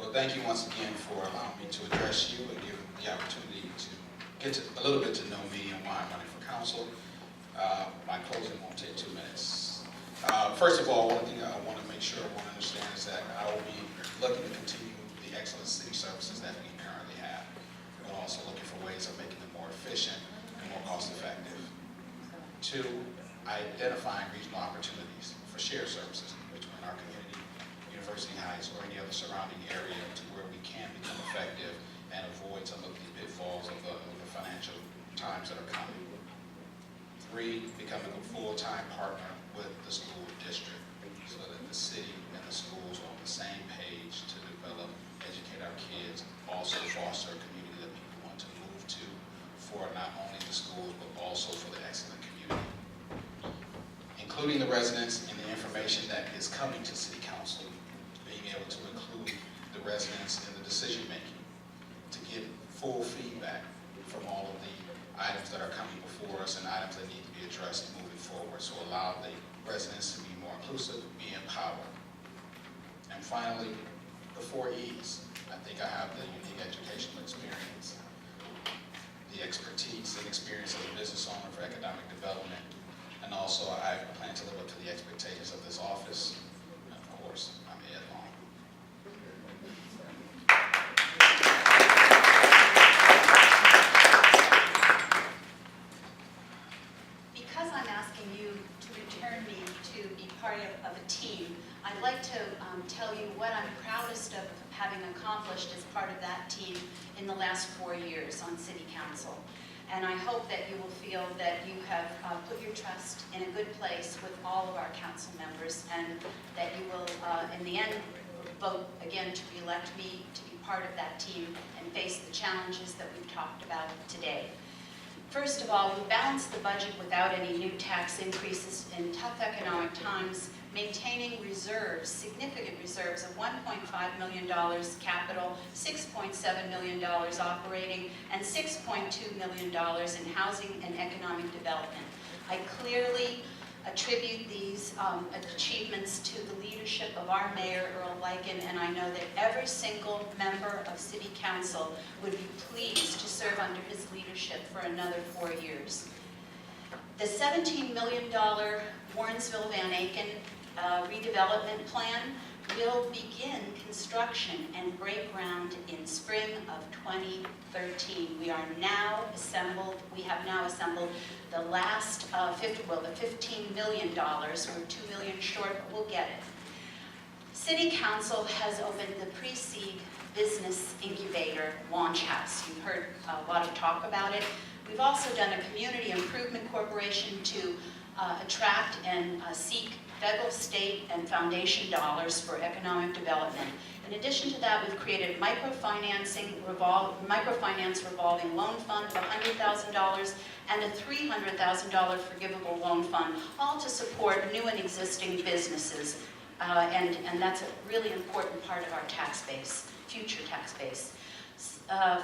So thank you once again for allowing me to address you and give me the opportunity to get a little bit to know me and why I'm running for council. My closing won't take 2 minutes. First of all, one thing I want to make sure everyone understands is that I will be looking to continue the excellent city services that we currently have. We're also looking for ways of making them more efficient and more cost effective. 2, identifying regional opportunities for shared services between our community, University Heights, or any other surrounding area to where we can become effective and avoid some of the pitfalls of the financial times that are coming. 3, becoming a full-time partner with the school district so that the city and the schools are on the same page to develop, educate our kids, also foster a community that people want to move to for not only the schools but also for the excellent community. Including the residents in the information that is coming to City Council, being able to include the residents in the decision making, to get full feedback from all of the items that are coming before us and items that need to be addressed moving forward. So allow the residents to be more inclusive, be empowered. And finally, the 4 E's. I think I have the unique educational experience, the expertise and experience of a business owner for economic development, and also I plan to live up to the expectations of this office. And of course, I'm Ed Long. Because I'm asking you to return me to be part of a team, I'd like to tell you what I'm proudest of having accomplished as part of that team in the last 4 years on City Council. And I hope that you will feel that you have put your trust in a good place with all of our council members, and that you will, in the end, vote again to re-elect me to be part of that team and face the challenges that we've talked about today. First of all, we balanced the budget without any new tax increases in tough economic times, maintaining reserves, significant reserves of $1.5 million capital, $6.7 million operating, and $6.2 million in housing and economic development. I clearly attribute these achievements to the leadership of our Mayor, Earl Lycan, and I know that every single member of City Council would be pleased to serve under his leadership for another 4 years. The $17 million Warrensville Van Aken redevelopment plan will begin construction and break ground in spring of 2013. We have now assembled the last the $15 million. We're $2 million short, but we'll get it. City Council has opened the pre-seed business incubator launch house. You've heard a lot of talk about it. We've also done a community improvement corporation to attract and seek federal, state, and foundation dollars for economic development. In addition to that, we've created microfinance revolving loan fund of $100,000 and a $300,000 forgivable loan fund, all to support new and existing businesses. And that's a really important part of our tax base, future tax base.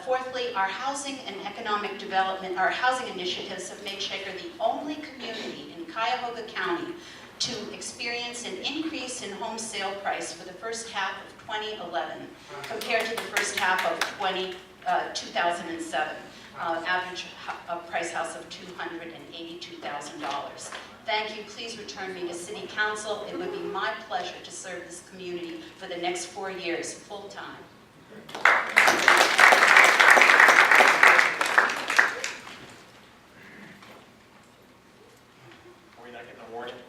Fourthly, our housing and economic development, our housing initiatives have made Shaker the only community in Cuyahoga County to experience an increase in home sale price for the first half of 2011 compared to the first half of 2007. Average price house of $282,000. Thank you. Please return me to City Council. It would be my pleasure to serve this community for the next 4 years, full time. Are we not getting a warning?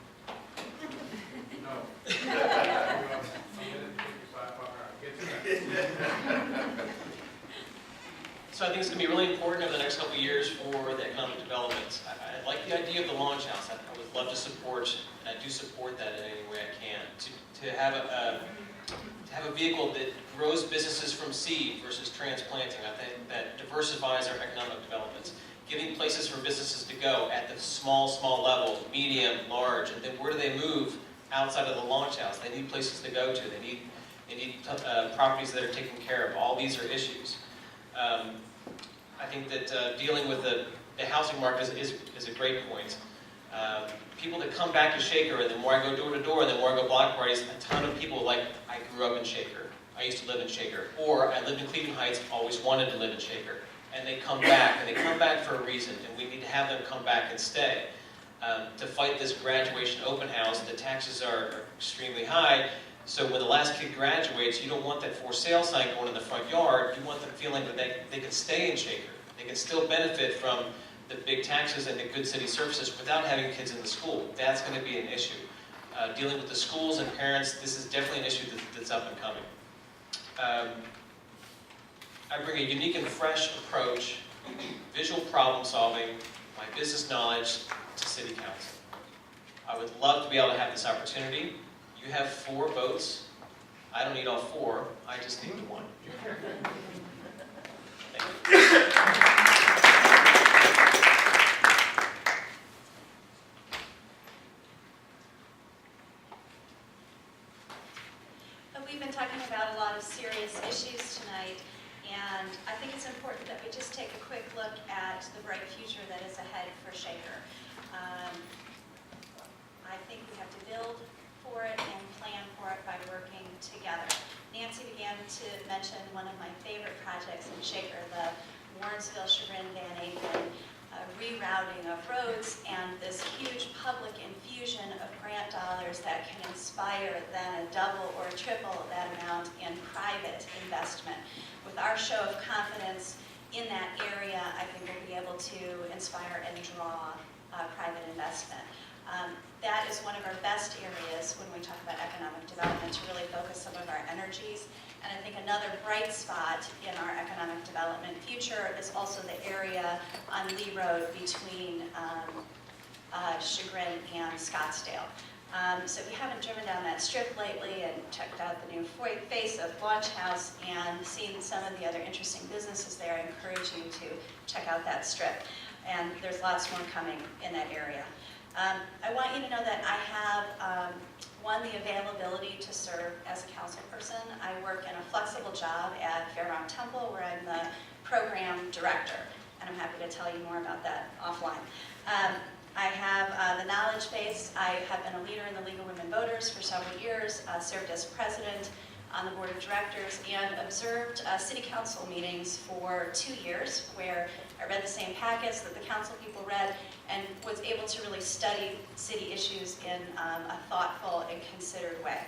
No. So I think it's going to be really important over the next couple of years for the economic development. I like the idea of the launch house. I would love to support, and I do support that in any way I can, to have a vehicle that grows businesses from seed versus transplanting. I think that diversifies our economic developments, giving places for businesses to go at the small level, medium, large, and then where do they move outside of the launch house? They need places to go to. They need properties that are taken care of. All these are issues. I think that dealing with the housing market is a great point. People that come back to Shaker, and the more I go door to door, and the more I go block parties, a ton of people like, I grew up in Shaker. I used to live in Shaker, or I lived in Cleveland Heights, always wanted to live in Shaker, and they come back, and they come back for a reason, and we need to have them come back and stay. To fight this graduation open house, the taxes are extremely high, so when the last kid graduates, you don't want that for sale sign going in the front yard, you want them feeling that they can stay in Shaker. They can still benefit from the big taxes and the good city services without having kids in the school. That's going to be an issue. Dealing with the schools and parents, this is definitely an issue that's up and coming. I bring a unique and fresh approach, visual problem solving, my business knowledge to City Council. I would love to be able to have this opportunity. You have 4 votes. I don't need all 4, I just need the 1. Thank you. We've been talking about a lot of serious issues tonight, and I think it's important that we just take a quick look at the bright future that is ahead for Shaker. I think we have to build for it and plan for it by working together. Nancy began to mention one of my favorite projects in Shaker, the Warrensville-Chagrin-Van Aken rerouting of roads, and this huge public infusion of grant dollars that can inspire then a double or a triple that amount in private investment. With our show of confidence in that area, I think we'll be able to inspire and draw private investment. That is one of our best areas when we talk about economic development, to really focus some of our energies. And I think another bright spot in our economic development future is also the area on Lee Road between Chagrin and Scottsdale. So if you haven't driven down that strip lately and checked out the new face of Launch House and seen some of the other interesting businesses there, I encourage you to check out that strip. And there's lots more coming in that area. I want you to know that I have won the availability to serve as a council person. I work in a flexible job at Fairmount Temple, where I'm the program director, and I'm happy to tell you more about that offline. I have the knowledge base. I have been a leader in the League of Women Voters for several years, served as president on the board of directors, and observed city council meetings for 2 years, where I read the same packets that the council people read and was able to really study city issues in a thoughtful and considered way.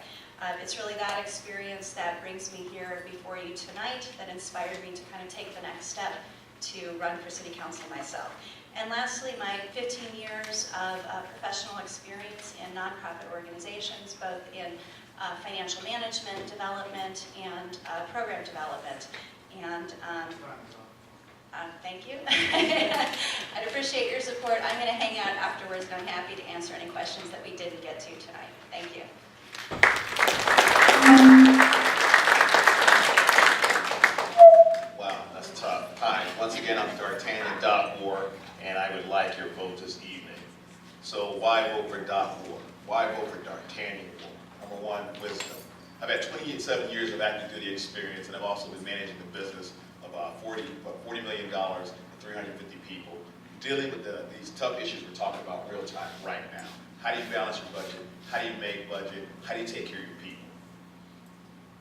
It's really that experience that brings me here before you tonight, that inspired me to kind of take the next step to run for city council myself. And lastly, my 15 years of professional experience in nonprofit organizations, both in financial management, development, and program development. And thank you. I'd appreciate your support. I'm going to hang out afterwards, and I'm happy to answer any questions that we didn't get to tonight. Thank you. Wow, that's tough. Hi, once again, I'm D'Artagnan Doc Moore, and I would like your vote this evening. So why vote for Doc Moore? Why vote for D'Artagnan Moore? Number one, wisdom. I've had 27 years of active duty experience, and I've also been managing the business of $40 million and 350 people, dealing with these tough issues we're talking about real time right now. How do you balance your budget? How do you make budget? How do you take care of your people?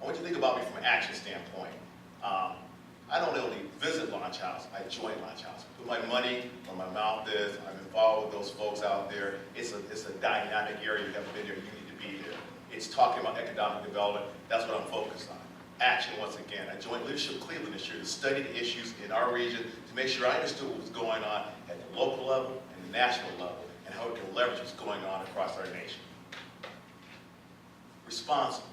I want you to think about me from an action standpoint. I don't only visit Launch House, I join Launch House. Put my money where my mouth is. I'm involved with those folks out there. It's a dynamic area. You haven't been there, you need to be there. It's talking about economic development. That's what I'm focused on. Action, once again. I joined Leadership Cleveland this year to study the issues in our region, to make sure I understood what was going on at the local level and the national level, and how we can leverage what's going on across our nation. Responsible.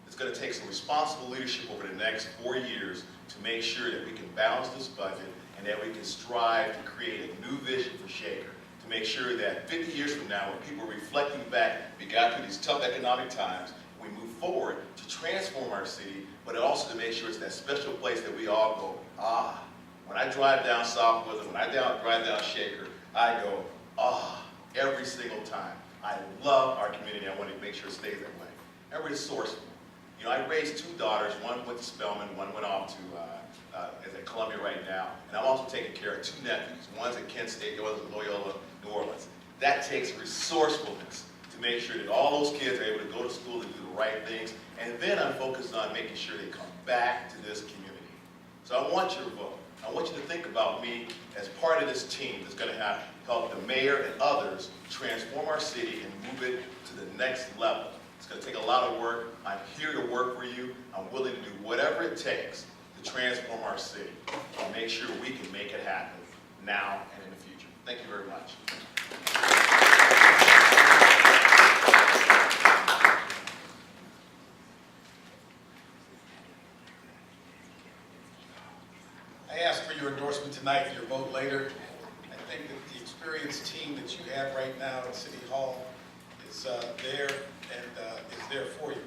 It's going to take some responsible leadership over the next 4 years to make sure that we can balance this budget and that we can strive to create a new vision for Shaker, to make sure that 50 years from now, when people are reflecting back, we got through these tough economic times, we move forward to transform our city, but also to make sure it's that special place that we all go, when I drive down Southwood, when I drive down Shaker, I go, every single time. I love our community. I want to make sure it stays that way. And resourceful. You know, I raised 2 daughters. One went to Spelman, one went off to is at Columbia right now. And I'm also taking care of 2 nephews. One's at Kent State, the other's at Loyola, New Orleans. That takes resourcefulness to make sure that all those kids are able to go to school and do the right things. And then I'm focused on making sure they come back to this community. So I want your vote. I want you to think about me as part of this team that's going to help the mayor and others transform our city and move it to the next level. It's going to take a lot of work. I'm here to work for you. I'm willing to do whatever it takes to transform our city and make sure we can make it happen now and in the future. Thank you very much. I ask for your endorsement tonight and your vote later. I think that the experienced team that you have right now at City Hall is there and is there for you.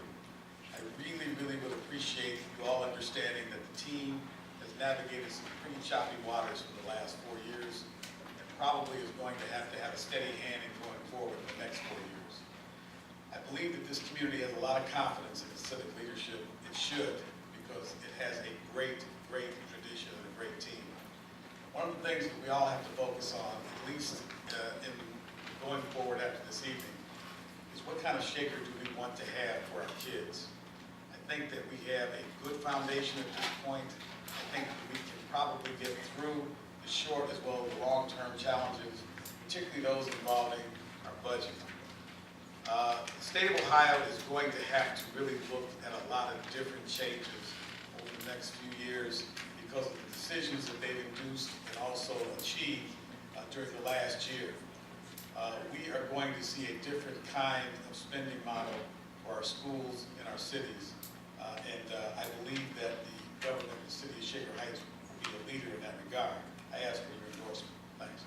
I really, really would appreciate you all understanding that the team has navigated some pretty choppy waters for the last 4 years and probably is going to have a steady hand in going forward in the next 4 years. I believe that this community has a lot of confidence in its civic leadership. It should, because it has a great, great tradition and a great team. One of the things that we all have to focus on, at least in going forward after this evening, is what kind of shaker do we want to have for our kids. I think that we have a good foundation at this point. I think that we can probably get through the short as well as the long-term challenges, particularly those involving our budget. The state of Ohio is going to have to really look at a lot of different changes over the next few years because of the decisions that they've induced and also achieved during the last year. We are going to see a different kind of spending model for our schools and our cities. I believe that the government of the city of Shaker Heights will be a leader in that regard. I ask for your endorsement. Thanks.